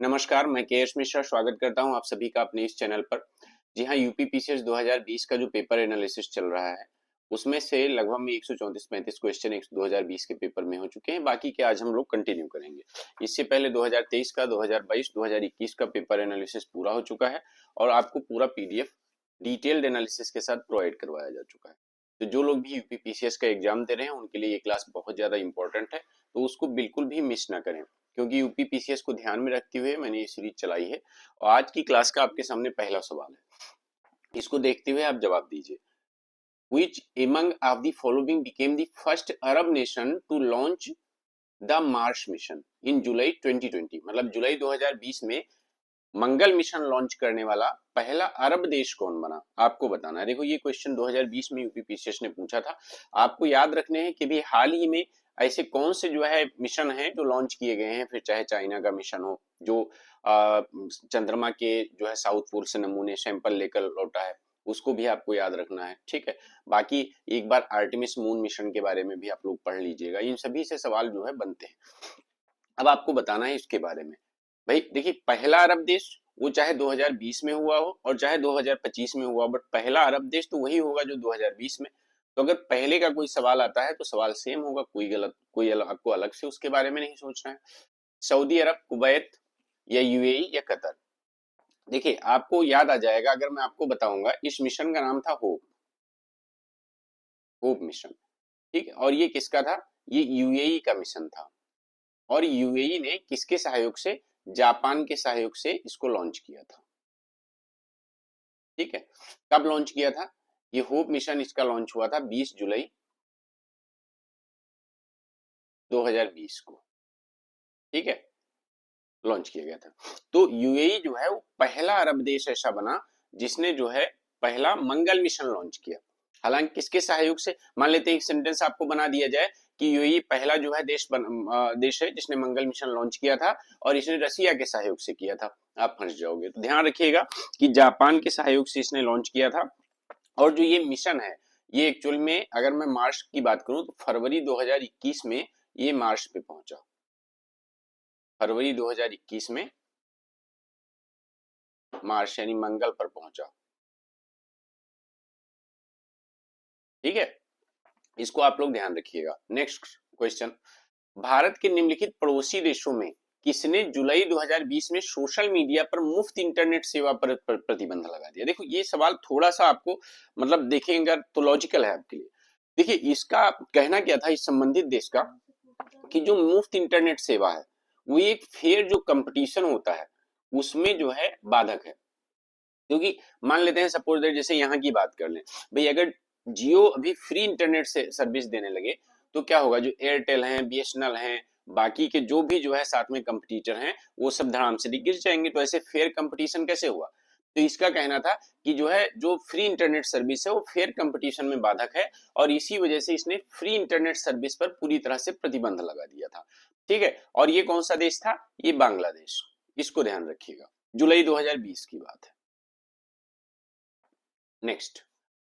नमस्कार, मैं के.एस. मिश्रा स्वागत करता हूं आप सभी का अपने इस चैनल पर। जी हां, यूपी पीसीएस 2020 का जो पेपर एनालिसिस चल रहा है, उसमें से लगभग में 134-35 क्वेश्चन 2020 के पेपर में हो चुके हैं। बाकी के आज हम लोग कंटिन्यू करेंगे। इससे पहले 2023 का, 2022, 2021 का पेपर एनालिसिस पूरा हो चुका है और आपको पूरा पीडीएफ डिटेल्ड एनालिसिस के साथ प्रोवाइड करवाया जा चुका है। तो जो लोग भी यूपी पीसीएस का एग्जाम दे रहे हैं, उनके लिए ये क्लास बहुत ज्यादा इंपॉर्टेंट है, तो उसको बिल्कुल भी मिस ना करें, क्योंकि यूपी पीसीएस को ध्यान में रखते हुए मैंने ये सीरीज चलाई है। और आज की क्लास का आपके सामने पहला सवाल है, इसको देखते हुए आप जवाब दीजिए। Which among of the following became the first Arab nation to launch the Mars mission in July 2020? मतलब जुलाई 2020 में मंगल मिशन लॉन्च करने वाला पहला अरब देश कौन बना, आपको बताना है। देखो, ये क्वेश्चन 2020 में यूपी पीसीएस ने पूछा था। आपको याद रखने हैं कि भी हाल ही में ऐसे कौन से जो है मिशन हैं जो लॉन्च किए गए हैं, फिर चाहे चाइना का मिशन हो जो चंद्रमा के जो है साउथ पोल से नमूने सैंपल लेकर लौटा है, उसको भी आपको याद रखना है, ठीक है। बाकी एक बार आर्टेमिस मून मिशन के बारे में भी आप लोग पढ़ लीजिएगा, इन सभी से सवाल जो है बनते हैं। अब आपको बताना है इसके बारे में। भाई देखिए, पहला अरब देश वो चाहे 2020 में हुआ हो और चाहे 2025 में हुआ, बट पहला अरब देश तो वही होगा जो 2020 में। तो अगर पहले का कोई सवाल आता है तो सवाल सेम होगा, कोई गलत, आपको अलग से उसके बारे में नहीं सोचना है। सऊदी अरब, कुवैत या यूएई या कतर। देखिए, आपको याद आ जाएगा अगर मैं आपको बताऊंगा, इस मिशन का नाम था होप मिशन, ठीक है। और ये किसका था? ये यूएई का मिशन था। और यूएई ने किसके सहयोग से? जापान के सहयोग से इसको लॉन्च किया था, ठीक है। कब लॉन्च किया था? ये होप मिशन इसका लॉन्च हुआ था 20 जुलाई 2020 को, ठीक है, लॉन्च किया गया था। तो यूएई जो है वो पहला अरब देश ऐसा बना जिसने जो है पहला मंगल मिशन लॉन्च किया। हालांकि किसके सहयोग से? मान लेते हैं एक सेंटेंस आपको बना दिया जाए कि यूएई पहला जो है देश है जिसने मंगल मिशन लॉन्च किया था और इसने रसिया के सहयोग से किया था, आप फंस जाओगे। तो ध्यान रखिएगा कि जापान के सहयोग से इसने लॉन्च किया था। और जो ये मिशन है, ये एक्चुअल में अगर मैं मार्च की बात करूं तो फरवरी 2021 में ये मार्च पे पहुंचा। फरवरी 2021 में मार्च यानी मंगल पर पहुंचा, ठीक है। इसको आप लोग ध्यान रखिएगा। नेक्स्ट क्वेश्चन, भारत के निम्नलिखित पड़ोसी देशों में किसने जुलाई 2020 में सोशल मीडिया पर मुफ्त इंटरनेट सेवा पर प्रतिबंध लगा दिया? देखो, ये सवाल थोड़ा सा आपको मतलब देखेंगे तो लॉजिकल है आपके लिए। देखिए, इसका कहना क्या था इस संबंधित देश का कि जो मुफ्त इंटरनेट सेवा है वो एक फेयर जो कंपटीशन होता है उसमें जो है बाधक है। क्योंकि मान लेते हैं सपोज दैट, जैसे यहाँ की बात कर लें भाई, अगर जियो अभी फ्री इंटरनेट से सर्विस देने लगे तो क्या होगा? जो एयरटेल हैं, बीएसएनएल हैं, बाकी के जो भी जो है साथ में कंपटीटर हैं, वो सब धड़ाम से गिर जाएंगे। तो ऐसे फेयर कंपटीशन कैसे हुआ? तो इसका कहना था कि जो है जो फ्री इंटरनेट सर्विस है वो फेयर कंपटीशन में बाधक है और इसी वजह से इसने फ्री इंटरनेट सर्विस पर पूरी तरह से प्रतिबंध लगा दिया था, ठीक है। और ये कौन सा देश था? ये बांग्लादेश। इसको ध्यान रखिएगा, जुलाई 2020 की बात है। नेक्स्ट,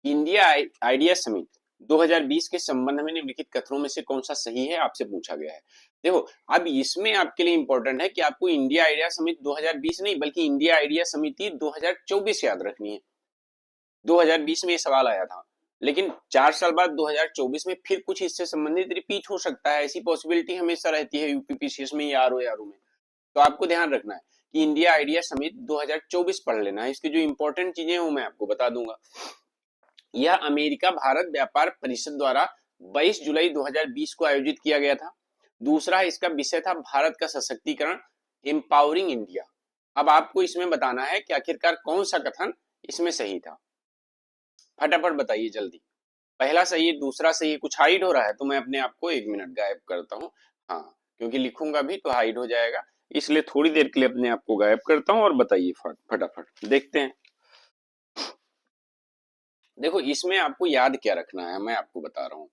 इंडिया आइडिया समिट 2020 के संबंध में निम्नलिखित कथनों में से कौन सा सही है, आपसे पूछा गया है। देखो, अब इसमें आपके लिए इंपॉर्टेंट है कि आपको इंडिया आइडिया समिट 2020 नहीं बल्कि इंडिया आइडिया समिति 2024 याद रखनी है। 2020 में ये सवाल आया था, लेकिन 4 साल बाद 2024 में फिर कुछ इससे संबंधित रिपीट हो सकता है, ऐसी पॉसिबिलिटी हमेशा रहती है यूपीपीसीएस में या आरओ में। तो आपको ध्यान रखना है कि इंडिया आइडिया समिट 2024 पढ़ लेना है। इसकी जो इंपॉर्टेंट चीजें हैं वो मैं आपको बता दूंगा। यह अमेरिका भारत व्यापार परिषद द्वारा 22 जुलाई 2020 को आयोजित किया गया था। दूसरा, इसका विषय था भारत का सशक्तिकरण, एम्पावरिंग इंडिया। अब आपको इसमें बताना है कि आखिरकार कौन सा कथन इसमें सही था। फटाफट बताइए जल्दी। पहला सही है, दूसरा सही है। कुछ हाइड हो रहा है तो मैं अपने आप को 1 मिनट गायब करता हूँ। हाँ, क्योंकि लिखूंगा भी तो हाइड हो जाएगा, इसलिए थोड़ी देर के लिए अपने आप को गायब करता हूँ और बताइए फटाफट देखते हैं। देखो, इसमें आपको याद क्या रखना है मैं आपको बता रहा हूँ।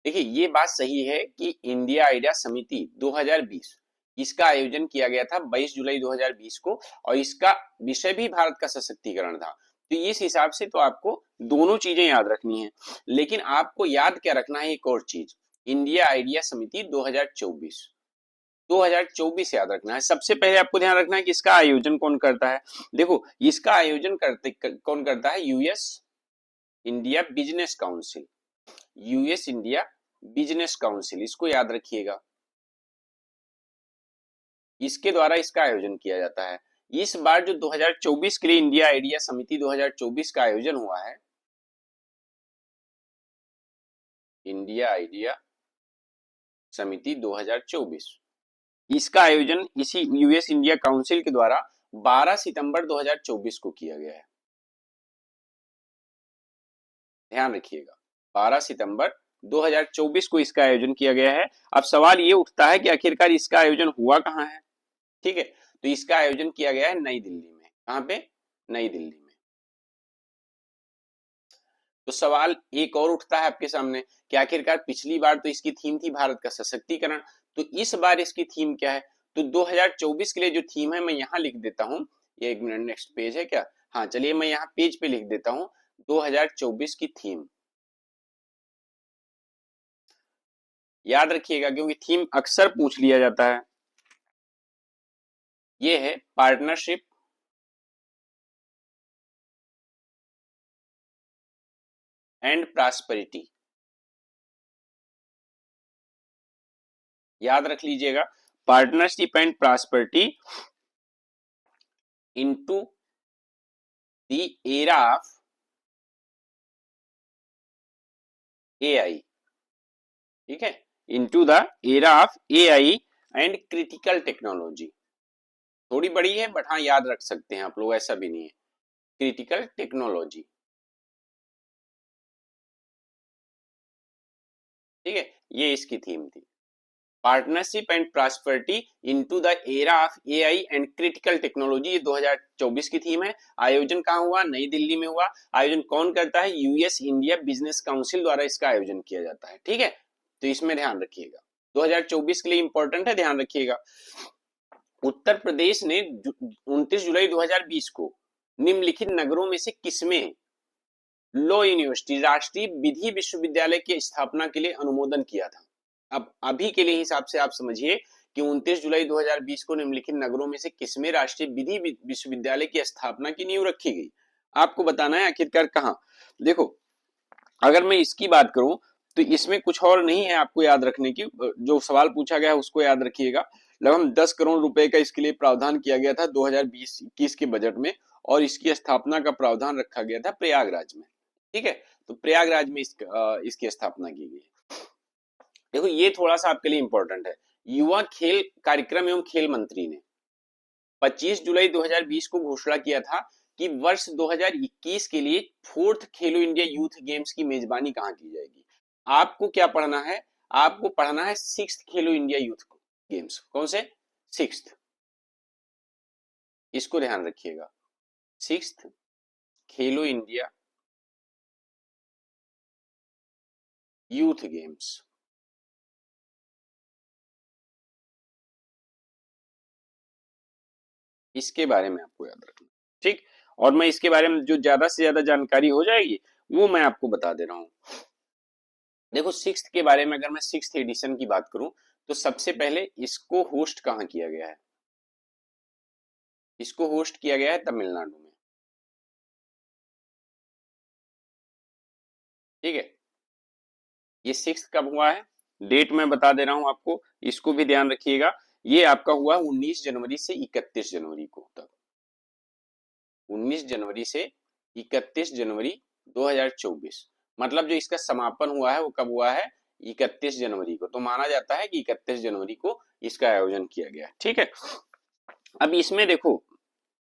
देखिए, ये बात सही है कि इंडिया आइडिया समिति 2020 इसका आयोजन किया गया था 22 जुलाई 2020 को और इसका विषय भी भारत का सशक्तिकरण था। तो इस हिसाब से तो आपको दोनों चीजें याद रखनी है, लेकिन आपको याद क्या रखना है एक और चीज, इंडिया आइडिया समिति 2024। 2024 याद रखना है। सबसे पहले आपको ध्यान रखना है कि इसका आयोजन कौन करता है। देखो इसका आयोजन कौन करता है, US India business council, US India business council, इसको याद रखिएगा, इसके द्वारा इसका आयोजन किया जाता है। इस बार जो 2024 के लिए इंडिया आइडिया समिति 2024 का आयोजन हुआ है, इंडिया आइडिया समिति 2024, इसका आयोजन इसी यूएस इंडिया काउंसिल के द्वारा 12 सितंबर 2024 को किया गया है। ध्यान रखिएगा 12 सितंबर 2024 को इसका आयोजन किया गया है। अब सवाल ये उठता है कि आखिरकार इसका आयोजन हुआ कहाँ है। ठीक है, तो इसका आयोजन किया गया है नई दिल्ली में। कहाँ पे, नई दिल्ली में। तो सवाल एक और उठता है आपके सामने कि आखिरकार पिछली बार तो इसकी थीम थी भारत का सशक्तिकरण, तो इस बार इसकी थीम क्या है। तो 2024 के लिए जो थीम है मैं यहाँ लिख देता हूँ, ये एक मिनट, नेक्स्ट पेज है क्या, हाँ चलिए मैं यहाँ पेज पे लिख देता हूँ 2024 की थीम। याद रखिएगा क्योंकि थीम अक्सर पूछ लिया जाता है। ये है पार्टनरशिप एंड प्रॉस्पेरिटी, याद रख लीजिएगा, partnership and prosperity into the era of AI. ठीक है, into the era of AI and critical technology. थोड़ी बड़ी है बट हाँ याद रख सकते हैं आप लोग, ऐसा भी नहीं है, क्रिटिकल टेक्नोलॉजी। ठीक है, ये इसकी थीम थी, partnership and prosperity into the era of AI and critical technology, ये 2024 की थीम है। आयोजन कहाँ हुआ, नई दिल्ली में हुआ। आयोजन कौन करता है, यूएस इंडिया बिजनेस काउंसिल द्वारा इसका आयोजन किया जाता है। ठीक है, तो इसमें ध्यान रखिएगा, 2024 के लिए इंपॉर्टेंट है, ध्यान रखिएगा। उत्तर प्रदेश ने 29 जुलाई 2020 को निम्नलिखित नगरों में से किसमें लॉ यूनिवर्सिटी, राष्ट्रीय विधि विश्वविद्यालय की स्थापना के लिए अनुमोदन किया था। अब अभी के लिए हिसाब से आप समझिए कि 29 जुलाई 2020 को निम्नलिखित नगरों में से किसमें राष्ट्रीय विधि विश्वविद्यालय की स्थापना की नींव रखी गई। आपको बताना है आखिरकार कहाँ। देखो अगर मैं इसकी बात करूं तो इसमें कुछ और नहीं है आपको याद रखने की, जो सवाल पूछा गया है उसको याद रखिएगा। लगभग 10 करोड़ रुपए का इसके लिए प्रावधान किया गया था 2020-21 के बजट में, और इसकी स्थापना का प्रावधान रखा गया था प्रयागराज में। ठीक है, तो प्रयागराज में इसकी स्थापना की गई। देखो ये थोड़ा सा आपके लिए इंपॉर्टेंट है, युवा खेल कार्यक्रम एवं खेल मंत्री ने 25 जुलाई 2020 को घोषणा किया था कि वर्ष 2021 के लिए 4th खेलो इंडिया यूथ गेम्स की मेजबानी कहां की जाएगी। आपको क्या पढ़ना है, आपको पढ़ना है 6th खेलो इंडिया यूथ गेम्स। कौन से, 6th, इसको ध्यान रखिएगा, 6th खेलो इंडिया यूथ गेम्स। इसके बारे में आपको याद रखना, ठीक। और मैं इसके बारे में जो ज्यादा से ज्यादा जानकारी हो जाएगी वो मैं आपको बता दे रहा हूं। देखो 6th के बारे में अगर मैं 6th एडिशन की बात करूं तो सबसे पहले इसको होस्ट कहां किया गया है, इसको होस्ट किया गया है तमिलनाडु में। ठीक है, ये 6th कब हुआ है, डेट मैं बता दे रहा हूं आपको, इसको भी ध्यान रखिएगा। ये आपका हुआ 19 जनवरी से 31 जनवरी को तक, 19 जनवरी से 31 जनवरी 2024, मतलब जो इसका समापन हुआ है वो कब हुआ है, 31 जनवरी को। तो माना जाता है कि 31 जनवरी को इसका आयोजन किया गया। ठीक है, अब इसमें देखो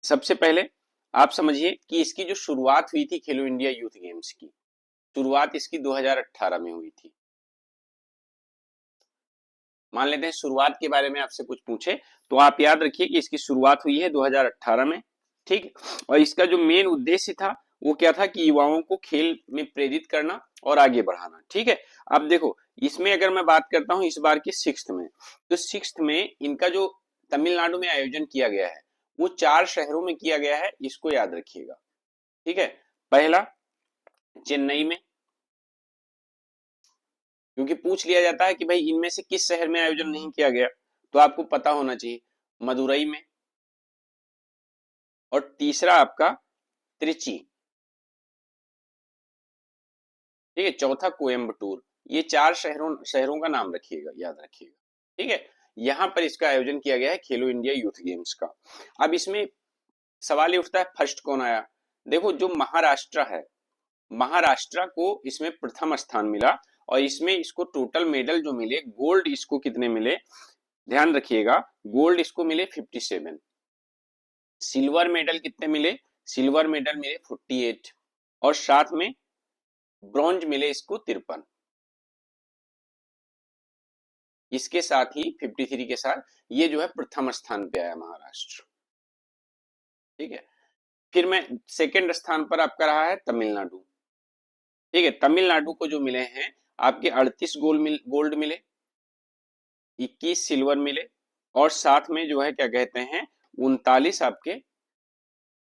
सबसे पहले आप समझिए कि इसकी जो शुरुआत हुई थी खेलो इंडिया यूथ गेम्स की, शुरुआत इसकी 2018 में हुई थी। मान लेते हैं शुरुआत के बारे में आपसे कुछ पूछे तो आप याद रखिए कि इसकी शुरुआत हुई है 2018 में। ठीक, और इसका जो मेन उद्देश्य था वो क्या था कि युवाओं को खेल में प्रेरित करना और आगे बढ़ाना। ठीक है, अब देखो इसमें अगर मैं बात करता हूं इस बार की 6th में, तो 6th में इनका जो तमिलनाडु में आयोजन किया गया है वो 4 शहरों में किया गया है, इसको याद रखिएगा। ठीक है, पहला चेन्नई में, क्योंकि पूछ लिया जाता है कि भाई इनमें से किस शहर में आयोजन नहीं किया गया, तो आपको पता होना चाहिए मदुरई में, और तीसरा आपका त्रिची, ठीक है, चौथा कोयम्बटूर। ये 4 शहरों शहरों का नाम रखिएगा, याद रखिएगा, ठीक है। यहां पर इसका आयोजन किया गया है खेलो इंडिया यूथ गेम्स का। अब इसमें सवाल ये उठता है फर्स्ट कौन आया। देखो जो महाराष्ट्र है, महाराष्ट्र को इसमें प्रथम स्थान मिला, और इसमें इसको टोटल मेडल जो मिले, गोल्ड इसको कितने मिले, ध्यान रखिएगा, गोल्ड इसको मिले 57, सिल्वर मेडल कितने मिले, सिल्वर मेडल मिले 48, और साथ में ब्रॉन्ज मिले इसको 53। इसके साथ ही 53 के साथ ये जो है प्रथम स्थान पे आया महाराष्ट्र, ठीक है। फिर मैं सेकंड स्थान पर आपका रहा है तमिलनाडु, ठीक है। तमिलनाडु को जो मिले हैं आपके 38 गोल्ड मिले, 21 सिल्वर मिले, और साथ में जो है क्या कहते हैं 39 आपके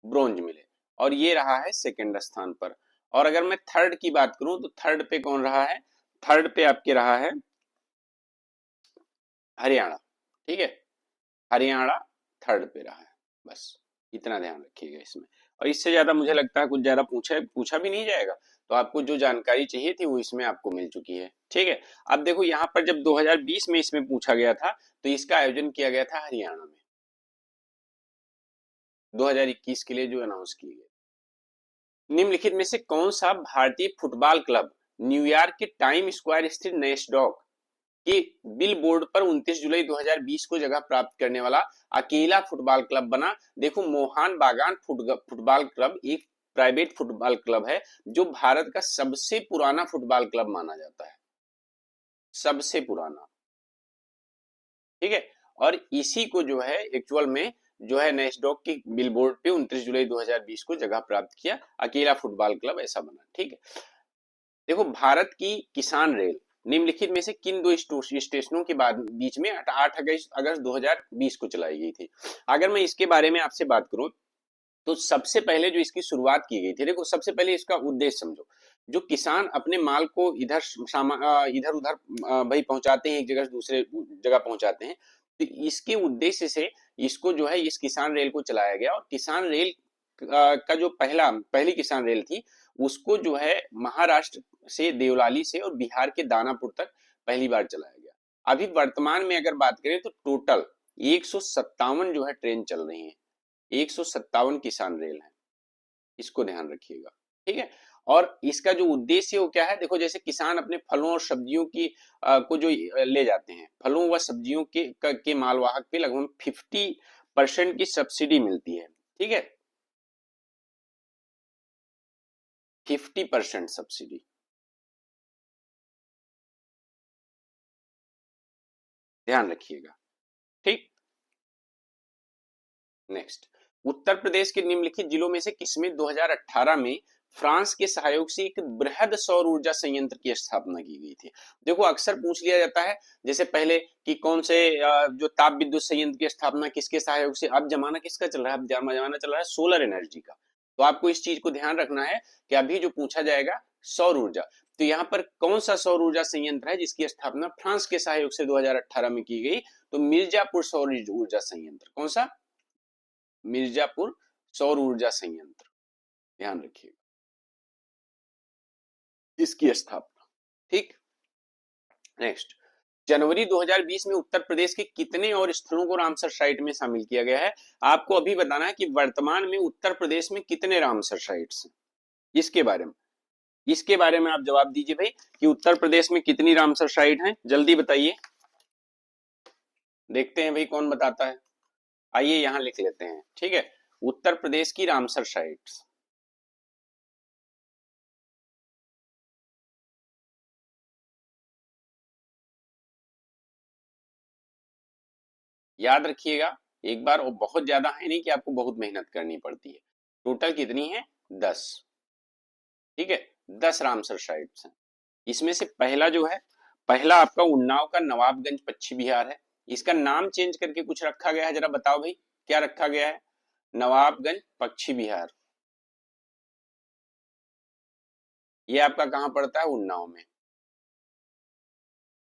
ब्रोंज मिले, और ये रहा है सेकंड स्थान पर। और अगर मैं थर्ड की बात करूं तो थर्ड पे कौन रहा है, थर्ड पे आपके रहा है हरियाणा, ठीक है, हरियाणा थर्ड पे रहा है। बस इतना ध्यान रखिएगा इसमें, और इससे ज्यादा मुझे लगता है कुछ ज्यादा पूछा भी नहीं जाएगा, तो आपको जो जानकारी चाहिए थी वो इसमें आपको मिल चुकी है, ठीक है। अब देखो यहाँ पर जब 2020 में इसमें पूछा गया था तो इसका आयोजन किया गया था हरियाणा में, 2021 के लिए जो अनाउंस की गई। निम्नलिखित में से कौन सा भारतीय फुटबॉल क्लब न्यूयॉर्क के टाइम स्क्वायर स्थित नेस्डॉक कि बिल बोर्ड पर 29 जुलाई 2020 को जगह प्राप्त करने वाला अकेला फुटबॉल क्लब बना। देखो मोहन बागान फुटबॉल क्लब एक प्राइवेट फुटबॉल क्लब है जो भारत का सबसे पुराना फुटबॉल क्लब माना जाता है, सबसे पुराना, ठीक है। और इसी को जो है एक्चुअल में जो है नेस्डॉक की बिल बोर्ड पे 29 जुलाई 2020 को जगह प्राप्त किया, अकेला फुटबॉल क्लब ऐसा बना, ठीक है। देखो भारत की किसान रेल निम्नलिखित में से किन दो स्टेशनों के बाद बीच में 8 अगस्त 2020 को चलाई गई थी। अगर मैं इसके बारे में आपसे बात करूं तो सबसे पहले जो इसकी शुरुआत की गई थी, देखो सबसे पहले इसका उद्देश्य समझो, जो किसान अपने माल को इधर उधर भाई पहुंचाते हैं, एक जगह से दूसरे जगह पहुंचाते हैं, तो इसके उद्देश्य से इसको जो है इस किसान रेल को चलाया गया। और किसान रेल का जो पहली किसान रेल थी उसको जो है महाराष्ट्र से देवलाली से और बिहार के दानापुर तक पहली बार चलाया गया। अभी वर्तमान में अगर बात करें तो टोटल 157 जो है ट्रेन चल रही है, 157 किसान रेल है, इसको ध्यान रखिएगा, ठीक है। और इसका जो उद्देश्य है वो क्या है, देखो जैसे किसान अपने फलों और सब्जियों की को जो ले जाते हैं, फलों व सब्जियों के मालवाहक पे लगभग 50% की सब्सिडी मिलती है, ठीक है, 50% सब्सिडी, ध्यान रखिएगा, ठीक। नेक्स्ट, उत्तर प्रदेश के निम्नलिखित जिलों में से किसमें 2018 में फ्रांस के सहयोग से एक बृहद सौर ऊर्जा संयंत्र की स्थापना की गई थी। देखो अक्सर पूछ लिया जाता है जैसे पहले कि कौन से जो ताप विद्युत संयंत्र की स्थापना किसके सहयोग से, अब जमाना किसका चल रहा है, अब जमाना चल रहा है सोलर एनर्जी का। तो आपको इस चीज को ध्यान रखना है कि अभी जो पूछा जाएगा सौर ऊर्जा, तो यहाँ पर कौन सा सौर ऊर्जा संयंत्र है जिसकी स्थापना फ्रांस के सहयोग से 2018 में की गई, तो मिर्जापुर सौर ऊर्जा संयंत्र। कौन सा, मिर्जापुर सौर ऊर्जा संयंत्र, ध्यान रखिएगा इसकी स्थापना, ठीक। नेक्स्ट, जनवरी 2020 में उत्तर प्रदेश के कितने और स्थलों को रामसर साइट में शामिल किया गया है। आपको अभी बताना है कि वर्तमान में उत्तर प्रदेश में कितने रामसर साइट्स हैं, इसके बारे में आप जवाब दीजिए भाई कि उत्तर प्रदेश में कितनी रामसर साइट हैं, जल्दी बताइए, देखते हैं भाई कौन बताता है। आइए यहां लिख लेते हैं, ठीक है, उत्तर प्रदेश की रामसर साइट्स, याद रखिएगा एक बार, और बहुत ज्यादा है नहीं कि आपको बहुत मेहनत करनी पड़ती है। टोटल कितनी है, 10, ठीक है, 10 रामसर साइट्स हैं। इसमें से पहला जो है, पहला आपका उन्नाव का नवाबगंज पश्चिम बिहार है। इसका नाम चेंज करके कुछ रखा गया है, जरा बताओ भाई क्या रखा गया है, नवाबगंज पश्चिम बिहार, ये आपका कहां पड़ता है, उन्नाव में,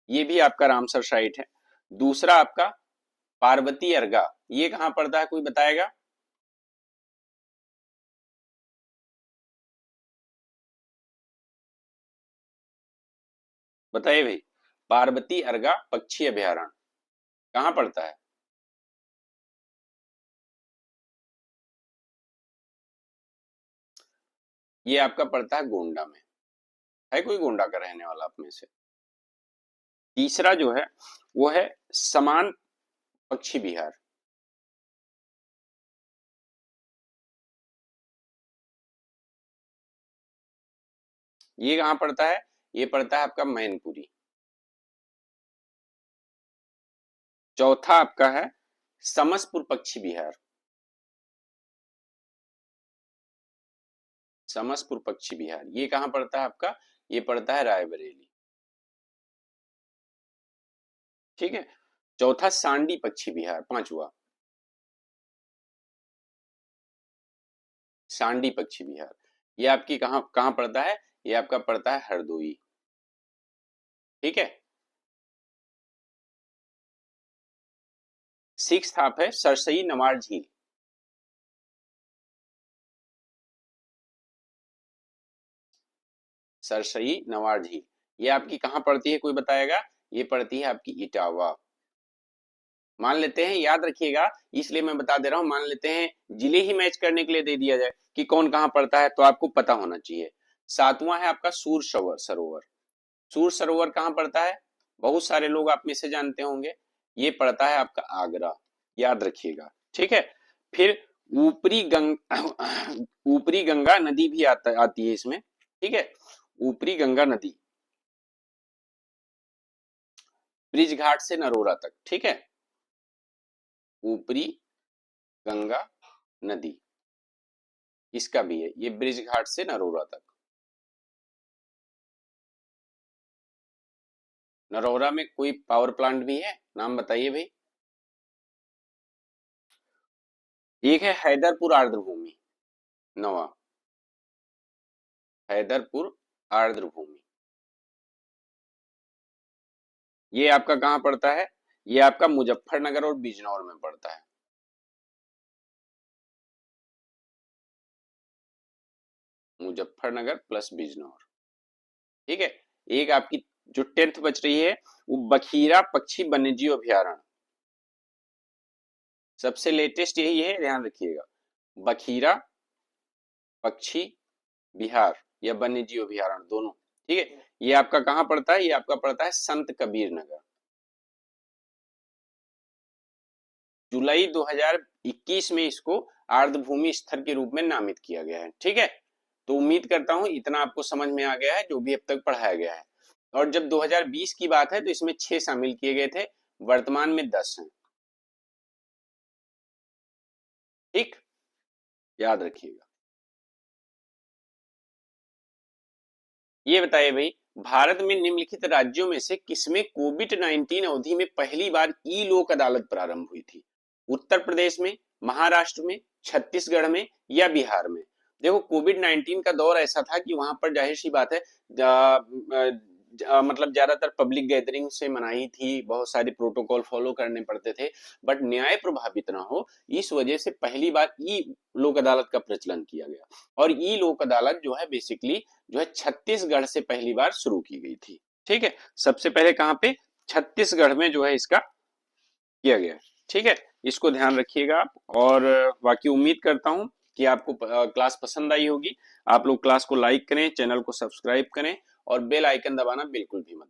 ये भी आपका रामसर साइट है। दूसरा आपका पार्वती अर्गा ये कहाँ पड़ता है, कोई बताएगा? बताइए भाई, पार्वती अर्गा पक्षी अभयारण्य कहाँ पड़ता है? ये आपका पड़ता है गोंडा में। है कोई गोंडा का रहने वाला आप में से? तीसरा जो है वो है समान पक्षी विहार। ये कहाँ पड़ता है? ये पड़ता है आपका मैनपुरी। चौथा आपका है समसपुर पक्षी विहार। समसपुर पक्षी विहार ये कहाँ पड़ता है आपका? ये पड़ता है रायबरेली। ठीक है। चौथा सांडी पक्षी विहार, पांचवा सांडी पक्षी विहार। ये आपकी कहाँ कहाँ पड़ता है? ये आपका पड़ता है हरदोई। ठीक है। सिक्स्थ आप है सरसई नवार झील। सरसई नवार झील ये आपकी कहाँ पड़ती है, कोई बताएगा? ये पड़ती है आपकी इटावा। मान लेते हैं, याद रखिएगा इसलिए मैं बता दे रहा हूं, मान लेते हैं जिले ही मैच करने के लिए दे दिया जाए कि कौन कहाँ पड़ता है, तो आपको पता होना चाहिए। सातवां है आपका सूर सरोवर। सूर सरोवर कहाँ पड़ता है? बहुत सारे लोग आप में से जानते होंगे, ये पड़ता है आपका आगरा। याद रखिएगा। ठीक है। फिर ऊपरी गंगा नदी भी आती है इसमें। ठीक है। ऊपरी गंगा नदी ब्रिज घाट से नरोरा तक। ठीक है। ऊपरी गंगा नदी इसका भी है, ये ब्रिज घाट से नरोरा तक। नरोरा में कोई पावर प्लांट भी है, नाम बताइए भाई। एक है हैदरपुर आर्द्र भूमि, नवा हैदरपुर आर्द्र भूमि। ये आपका कहाँ पड़ता है? ये आपका मुजफ्फरनगर और बिजनौर में पड़ता है। मुजफ्फरनगर प्लस बिजनौर। ठीक है। एक आपकी जो 10th बच रही है वो बखीरा पक्षी वन्यजीव अभयारण्य। सबसे लेटेस्ट यही है, ध्यान रखिएगा। बखीरा पक्षी विहार या वन्यजीव अभयारण्य दोनों। ठीक है। ये आपका कहाँ पड़ता है? ये आपका पड़ता है संत कबीर नगर। जुलाई 2021 में इसको आर्द्रभूमि स्थल के रूप में नामित किया गया है। ठीक है। तो उम्मीद करता हूं इतना आपको समझ में आ गया है जो भी अब तक पढ़ाया गया है। और जब 2020 की बात है तो इसमें 6 शामिल किए गए थे, वर्तमान में 10 हैं। ठीक, याद रखिएगा। ये बताइए भाई, भारत में निम्नलिखित राज्यों में से किसमें कोविड-19 अवधि में पहली बार ई लोक अदालत प्रारंभ हुई थी? उत्तर प्रदेश में, महाराष्ट्र में, छत्तीसगढ़ में या बिहार में? देखो कोविड-19 का दौर ऐसा था कि वहां पर जाहिर सी बात है मतलब ज्यादातर पब्लिक गैदरिंग से मनाही थी, बहुत सारे प्रोटोकॉल फॉलो करने पड़ते थे, बट न्याय प्रभावित ना हो इस वजह से पहली बार ई लोक अदालत का प्रचलन किया गया। और ई लोक अदालत जो है बेसिकली जो है छत्तीसगढ़ से पहली बार शुरू की गई थी। ठीक है। सबसे पहले कहां पे? छत्तीसगढ़ में जो है इसका किया गया। ठीक है। इसको ध्यान रखिएगा आप। और बाकी उम्मीद करता हूं कि आपको क्लास पसंद आई होगी। आप लोग क्लास को लाइक करें, चैनल को सब्सक्राइब करें और बेल आइकन दबाना बिल्कुल भी मत।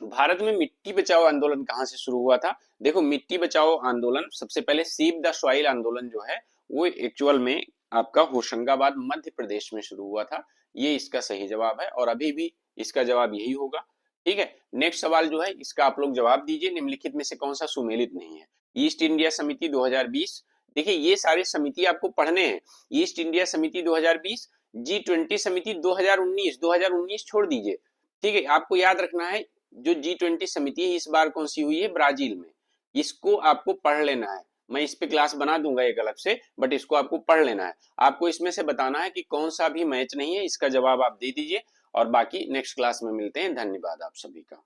भारत में मिट्टी बचाओ आंदोलन कहां से शुरू हुआ था? देखो मिट्टी बचाओ आंदोलन सबसे पहले सीव द सॉइल आंदोलन जो है वो एक्चुअल में आपका होशंगाबाद मध्य प्रदेश में शुरू हुआ था। ये इसका सही जवाब है और अभी भी इसका जवाब यही होगा। ठीक है। नेक्स्ट सवाल जो है इसका आप लोग जवाब दीजिए, निम्नलिखित में से कौन सा सुमेलित नहीं है? ईस्ट इंडिया समिति 2020। देखिए ये सारी समिति आपको पढ़ने हैं। ईस्ट इंडिया समिति 2020, G20 समिति 2019, 2019 छोड़ दीजिए। ठीक है। आपको याद रखना है जो G20 समिति है इस बार कौन सी हुई है? ब्राजील में। इसको आपको पढ़ लेना है। मैं इस पे क्लास बना दूंगा एक अलग से, बट इसको आपको पढ़ लेना है। आपको इसमें से बताना है कि कौन सा भी मैच नहीं है, इसका जवाब आप दे दीजिए और बाकी नेक्स्ट क्लास में मिलते हैं। धन्यवाद आप सभी का।